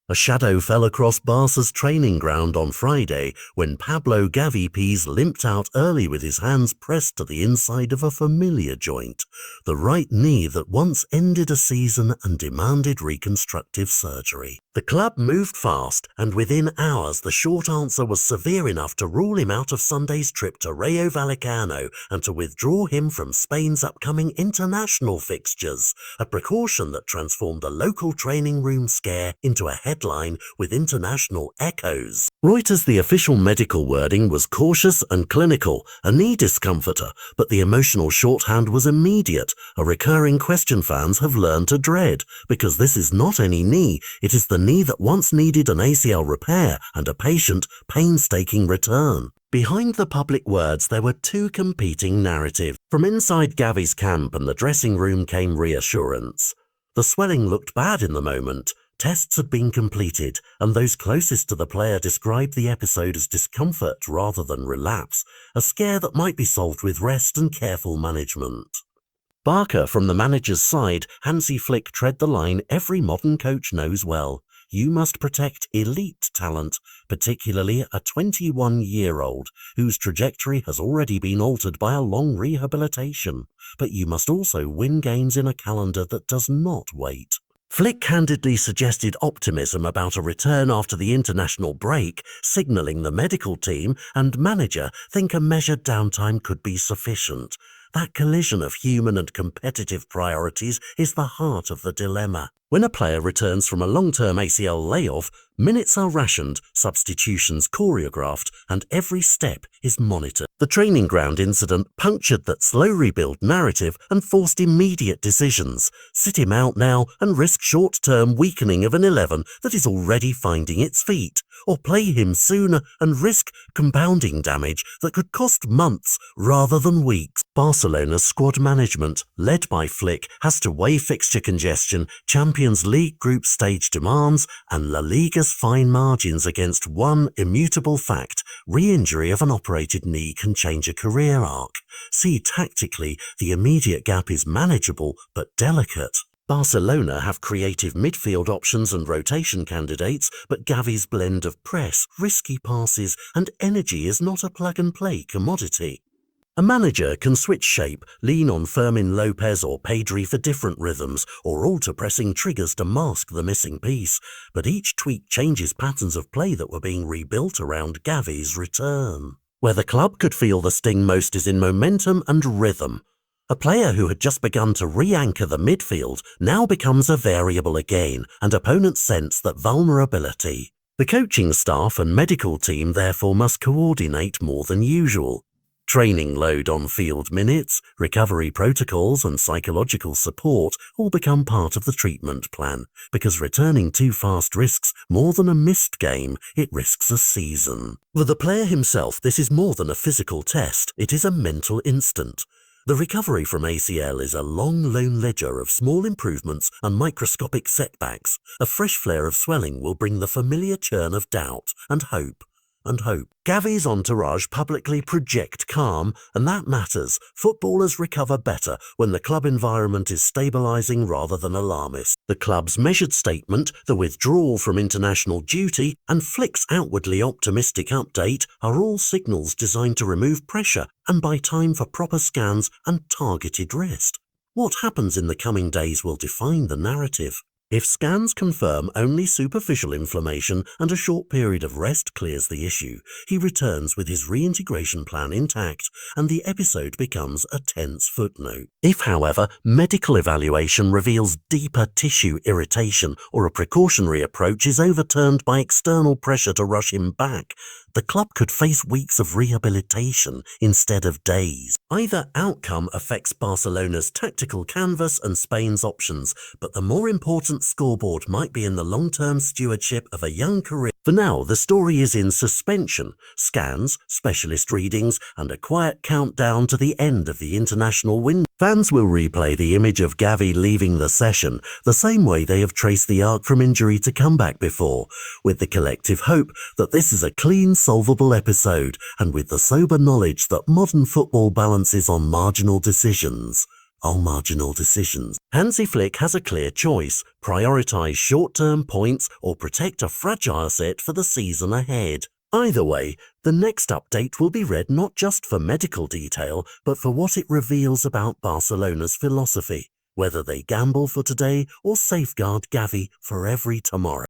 A shadow fell across Barca's training ground on Friday when Pablo Gavi limped out early with his hands pressed to the inside of a familiar joint, the right knee that once ended a season and demanded reconstructive surgery. The club moved fast, and within hours the short answer was severe enough to rule him out of Sunday's trip to Rayo Vallecano and to withdraw him from Spain's upcoming international fixtures, a precaution that transformed a local training room scare into a headline with international echoes. Reuters' the official medical wording was cautious and clinical, a knee discomforter, but the emotional shorthand was immediate, a recurring question fans have learned to dread, because this is not any knee, it is the knee that once needed an ACL repair and a patient, painstaking return. Behind the public words there were two competing narratives. From inside Gavi's camp and the dressing room came reassurance. The swelling looked bad in the moment. Tests had been completed, and those closest to the player described the episode as discomfort rather than relapse, a scare that might be solved with rest and careful management. Barca, from the manager's side, Hansi Flick tread the line every modern coach knows well. You must protect elite talent, particularly a 21-year-old whose trajectory has already been altered by a long rehabilitation. But you must also win games in a calendar that does not wait. Flick candidly suggested optimism about a return after the international break, signalling the medical team and manager think a measured downtime could be sufficient. That collision of human and competitive priorities is the heart of the dilemma. When a player returns from a long-term ACL layoff, minutes are rationed, substitutions choreographed, and every step is monitored. The training ground incident punctured that slow rebuild narrative and forced immediate decisions. Sit him out now and risk short-term weakening of an 11 that is already finding its feet, or play him sooner and risk compounding damage that could cost months rather than weeks. Barcelona's squad management, led by Flick, has to weigh fixture congestion, Champions League group stage demands, and La Liga's fine margins against one immutable fact: re-injury of an operated knee can change a career arc. See, tactically, the immediate gap is manageable but delicate. Barcelona have creative midfield options and rotation candidates, but Gavi's blend of press, risky passes, and energy is not a plug-and-play commodity. A manager can switch shape, lean on Fermin Lopez or Pedri for different rhythms, or alter pressing triggers to mask the missing piece, but each tweak changes patterns of play that were being rebuilt around Gavi's return. Where the club could feel the sting most is in momentum and rhythm. A player who had just begun to re-anchor the midfield now becomes a variable again, and opponents sense that vulnerability. The coaching staff and medical team therefore must coordinate more than usual. Training load on field minutes, recovery protocols and psychological support all become part of the treatment plan, because returning too fast risks more than a missed game, it risks a season. For the player himself, this is more than a physical test, it is a mental instant. The recovery from ACL is a long, lone ledger of small improvements and microscopic setbacks. A fresh flare of swelling will bring the familiar churn of doubt and hope. Gavi's entourage publicly project calm, and that matters. Footballers recover better when the club environment is stabilising rather than alarmist. The club's measured statement, the withdrawal from international duty, and Flick's outwardly optimistic update are all signals designed to remove pressure and buy time for proper scans and targeted rest. What happens in the coming days will define the narrative. If scans confirm only superficial inflammation and a short period of rest clears the issue, he returns with his reintegration plan intact, and the episode becomes a tense footnote. If, however, medical evaluation reveals deeper tissue irritation or a precautionary approach is overturned by external pressure to rush him back, the club could face weeks of rehabilitation instead of days. Either outcome affects Barcelona's tactical canvas and Spain's options, but the more important scoreboard might be in the long-term stewardship of a young career. For now, the story is in suspension. Scans, specialist readings, and a quiet countdown to the end of the international window. Fans will replay the image of Gavi leaving the session the same way they have traced the arc from injury to comeback before, with the collective hope that this is a clean, solvable episode, and with the sober knowledge that modern football balances on marginal decisions. are marginal decisions. Hansi Flick has a clear choice: prioritise short-term points or protect a fragile asset for the season ahead. Either way, the next update will be read not just for medical detail, but for what it reveals about Barcelona's philosophy, whether they gamble for today or safeguard Gavi for every tomorrow.